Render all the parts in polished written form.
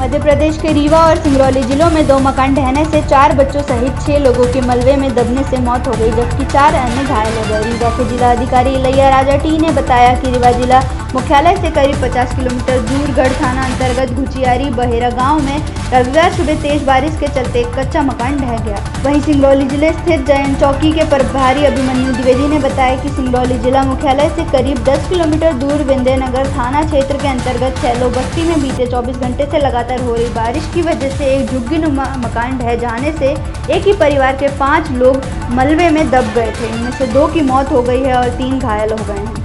मध्य प्रदेश के रीवा और सिंगरौली जिलों में 2 मकान ढहने से 4 बच्चों सहित 6 लोगों की मलबे में दबने से मौत हो गई, जबकि 4 अन्य घायल हो गए। रीवा के जिलाधिकारी इलैया राजा टी ने बताया कि रीवा जिला मुख्यालय से करीब 50 किलोमीटर दूर गढ़ थाना अंतर्गत घुचियारी बहेरा गांव में रविवार सुबह तेज बारिश के चलते एक कच्चा मकान ढह गया। वहीं सिंगरौली जिले स्थित जैन चौकी के प्रभारी अभिमन्यु द्विवेदी ने बताया कि सिंगरौली जिला मुख्यालय से करीब 10 किलोमीटर दूर विंध्यनगर थाना क्षेत्र के अंतर्गत छैलो बस्ती में बीते 24 घंटे से लगातार हो रही बारिश की वजह से एक झुग्गीनुमा मकान ढह जाने से एक ही परिवार के 5 लोग मलबे में दब गए थे। इनमें से 2 की मौत हो गई है और 3 घायल हो गए हैं।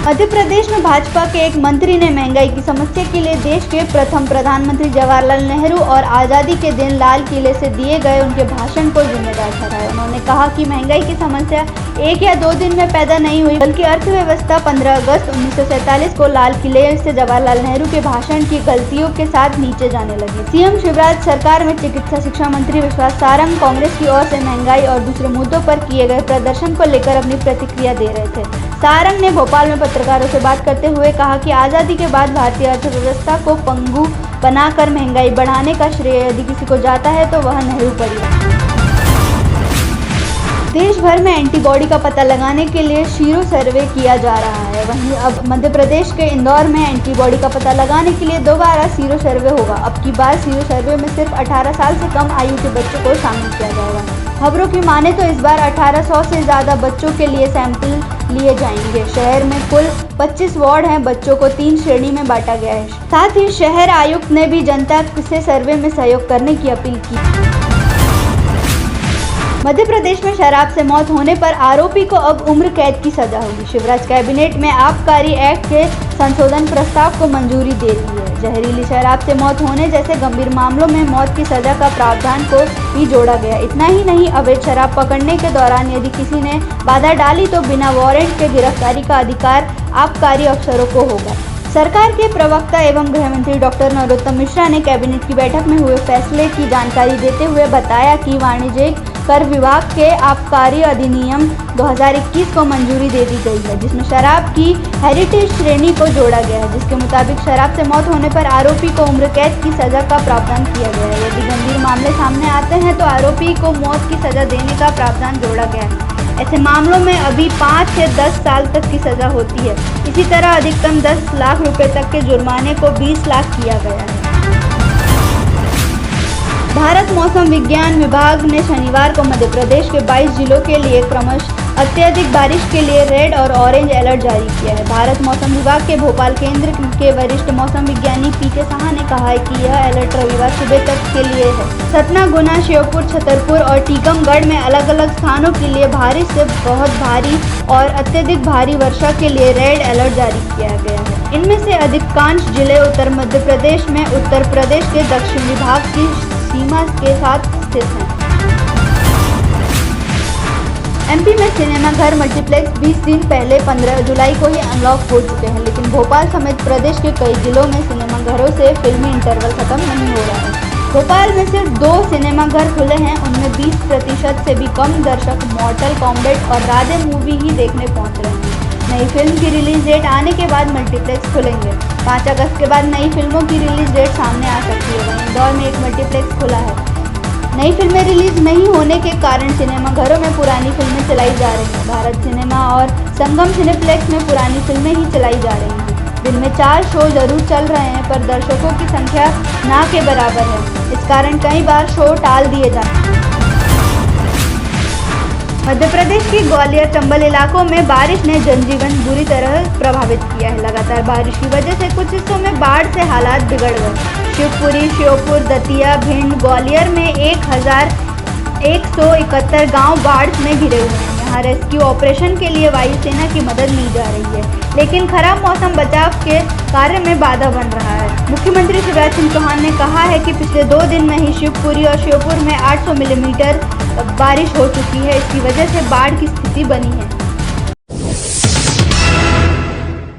मध्य प्रदेश में भाजपा के एक मंत्री ने महंगाई की समस्या के लिए देश के प्रथम प्रधानमंत्री जवाहरलाल नेहरू और आज़ादी के दिन लाल किले से दिए गए उनके भाषण को जिम्मेदार ठहराया। उन्होंने कहा कि महंगाई की समस्या 1 या 2 दिन में पैदा नहीं हुई, बल्कि अर्थव्यवस्था 15 अगस्त 1947 को लाल किले से जवाहरलाल नेहरू के भाषण की गलतियों के साथ नीचे जाने लगी। सीएम शिवराज सरकार में चिकित्सा शिक्षा मंत्री विश्वास सारंग कांग्रेस की ओर से महंगाई और दूसरे मुद्दों पर किए गए प्रदर्शन को लेकर अपनी प्रतिक्रिया दे रहे थे। सारंग ने भोपाल में पत्रकारों से बात करते हुए कहा कि आज़ादी के बाद भारतीय अर्थव्यवस्था को पंगु बनाकर महंगाई बढ़ाने का श्रेय यदि किसी को जाता है तो वह नेहरू परिवार। देश भर में एंटीबॉडी का पता लगाने के लिए सीरो सर्वे किया जा रहा है। वहीं अब मध्य प्रदेश के इंदौर में एंटीबॉडी का पता लगाने के लिए दोबारा सीरो सर्वे होगा। अब की बार सीरो सर्वे में सिर्फ 18 साल से कम आयु के बच्चों को शामिल किया जाएगा। खबरों की माने तो इस बार 1800 से ज़्यादा बच्चों के लिए सैंपल लिए जाएंगे। शहर में कुल 25 वार्ड हैं। बच्चों को 3 श्रेणी में बांटा गया है। साथ ही शहर आयुक्त ने भी जनता से सर्वे में सहयोग करने की अपील की। मध्य प्रदेश में शराब से मौत होने पर आरोपी को अब उम्र कैद की सजा होगी। शिवराज कैबिनेट में आबकारी एक्ट के संशोधन प्रस्ताव को मंजूरी दे दी है। जहरीली शराब से मौत होने जैसे गंभीर मामलों में मौत की सजा का प्रावधान को भी जोड़ा गया। इतना ही नहीं, अवैध शराब पकड़ने के दौरान यदि किसी ने बाधा डाली तो बिना वारंट के गिरफ्तारी का अधिकार आबकारी अफसरों को होगा। सरकार के प्रवक्ता एवं गृह मंत्री डॉक्टर नरोत्तम मिश्रा ने कैबिनेट की बैठक में हुए फैसले की जानकारी देते हुए बताया कि वाणिज्यिक कर विभाग के आबकारी अधिनियम 2021 को मंजूरी दे दी गई है, जिसमें शराब की हेरिटेज श्रेणी को जोड़ा गया है, जिसके मुताबिक शराब से मौत होने पर आरोपी को उम्र कैद की सजा का प्रावधान किया गया है। यदि गंभीर मामले सामने आते हैं तो आरोपी को मौत की सजा देने का प्रावधान जोड़ा गया है। ऐसे मामलों में अभी 5 से 10 साल तक की सजा होती है। इसी तरह अधिकतम 10 लाख रुपए तक के जुर्माने को 20 लाख किया गया है। भारत मौसम विज्ञान विभाग ने शनिवार को मध्य प्रदेश के 22 जिलों के लिए क्रमशः अत्यधिक बारिश के लिए रेड और ऑरेंज अलर्ट जारी किया है। भारत मौसम विभाग के भोपाल केंद्र के वरिष्ठ मौसम विज्ञानी पीके साहा ने कहा है कि यह अलर्ट रविवार सुबह तक के लिए है। सतना, गुना, श्योपुर, छतरपुर और टीकमगढ़ में अलग अलग स्थानों के लिए भारी से बहुत भारी और अत्यधिक भारी वर्षा के लिए रेड अलर्ट जारी किया गया है। इनमें से अधिकांश जिले उत्तर मध्य प्रदेश में उत्तर प्रदेश के दक्षिणी भाग की सीमा के साथ स्थित हैं। एमपी में सिनेमा घर मल्टीप्लेक्स 20 दिन पहले 15 जुलाई को ही अनलॉक हो चुके हैं, लेकिन भोपाल समेत प्रदेश के कई जिलों में सिनेमा घरों से फिल्मी इंटरवल खत्म नहीं हो रहा है। भोपाल में सिर्फ 2 सिनेमा घर खुले हैं। उनमें 20% से भी कम दर्शक मॉर्टल कॉम्बैट और राधे मूवी ही देखने पहुंच रहे हैं। नई फिल्म की रिलीज डेट आने के बाद मल्टीप्लेक्स खुलेंगे। 5 अगस्त के बाद नई फिल्मों की रिलीज डेट सामने आ सकती है। वहीं इंदौर में एक मल्टीप्लेक्स खुला है। नई फिल्में रिलीज नहीं होने के कारण सिनेमा घरों में पुरानी फिल्में चलाई जा रही हैं। भारत सिनेमा और संगम सिनेप्लेक्स में पुरानी फिल्में ही चलाई जा रही हैं। दिन में 4 शो जरूर चल रहे हैं, पर दर्शकों की संख्या ना के बराबर है। इस कारण कई बार शो टाल दिए जाते हैं। मध्य प्रदेश के ग्वालियर चंबल इलाकों में बारिश ने जनजीवन बुरी तरह प्रभावित किया है। लगातार बारिश की वजह से कुछ हिस्सों में बाढ़ से हालात बिगड़ गए। शिवपुरी, श्योपुर, दतिया, भिंड, ग्वालियर में 1171 गांव बाढ़ में घिरे हुए हैं। यहाँ रेस्क्यू ऑपरेशन के लिए वायुसेना की मदद ली जा रही है, लेकिन खराब मौसम बचाव के कार्य में बाधा बन रहा है। मुख्यमंत्री शिवराज सिंह चौहान ने कहा है कि पिछले 2 दिन में ही शिवपुरी और श्योपुर में 800 मिलीमीटर बारिश हो चुकी है। इसकी वजह से बाढ़ की स्थिति बनी है।